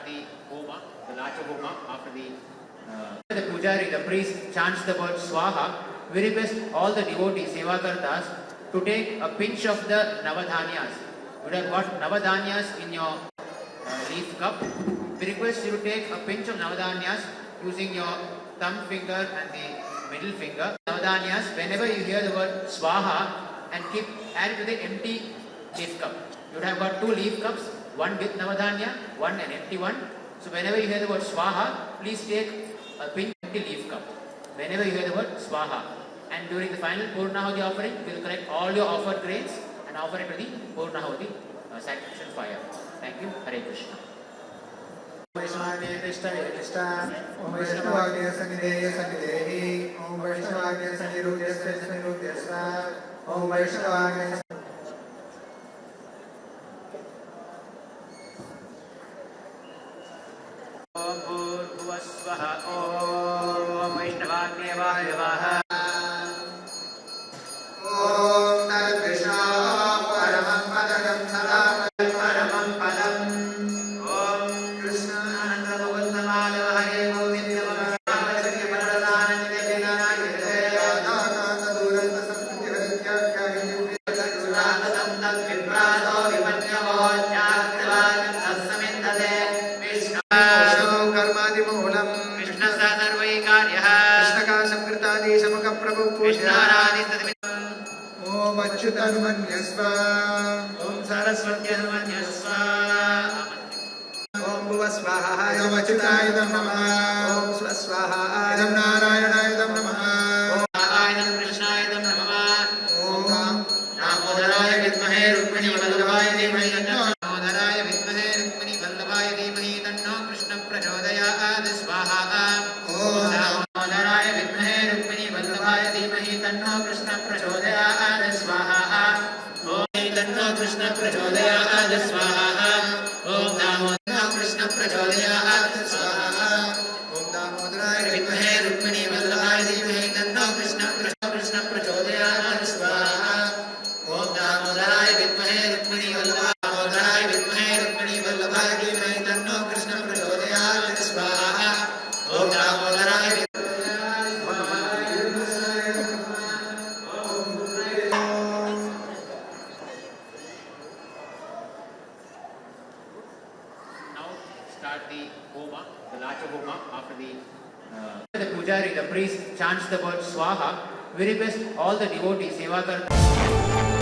the homa, the Lacha homa after the pujari, the priest chants the word Swaha. We request all the devotees, Sevakartas, to take a pinch of the Navadhanyas. You would have got Navadhanyas in your leaf cup. We request you to take a pinch of Navadhanyas using your thumb finger and the middle finger. Navadhanyas, whenever you hear the word Swaha, and add it to the empty leaf cup. You would have got 2 leaf cups, one with Navadhanya, one an empty one. So whenever you hear the word Swaha, please take a pinch of empty leaf cup. Whenever you hear the word Swaha. And during the final Purnahuti offering, we will collect all your offered grains and offer it to the Purnahuti sacrificial fire. Thank you. Hare Krishna. वैष्णवाग्ने ओम वैष्णवाग्ने सन्निधेहि ओम वैष्णवाग्ने सन्निरूप्यस्व ओम वैष्णवाग्ने ओम भूर्भुवस्वः ओम वैष्णवाग्ने वायवः ओम तद्विष्णु परमं पदं सदा परमं पदम् ओम अच्युतमन्यस्व ओम सरस्वत्यमन्यस्व ओम भुवस्वाहा ओम अच्युताय नमः ओम स्वस्वाहा इदं नारायणाय नमः ओम नारायण कृष्णाय नमः ओम दामोदराय विद्महे रुक्मिणी वल्लभाय धीमहि तन्नो दामोदराय विद्महे रुक्मिणी वल्लभाय धीमहि तन्नो कृष्ण प्रचोदयात् स्वाहा ओम दामोदराय विद्महे रुक्मिणी वल्लभाय धीमहि तन्नो कृष्ण प्रचोदयात् स्वाहा ओम तन्नो कृष्ण प्रचोदयात् स्वाहा ओम दामोदराय कृष्ण प्रचोदयात् स्वाहा ओम दामोदराय विद्महे रुक्मिणी वल्लभाय धीमहि तन्नो कृष्ण प्रचोदयात् स्वाहा ओम दामोदराय विद्महे रुक्मिणी वल्लभाय धीमहि तन्नो कृष्ण प्रचोदयात् स्वाहा ओम दामोदराय start the homa, the Lacha homa after the pujari, the priest chants the word Swaha. We request all the devotees, Sevakartas.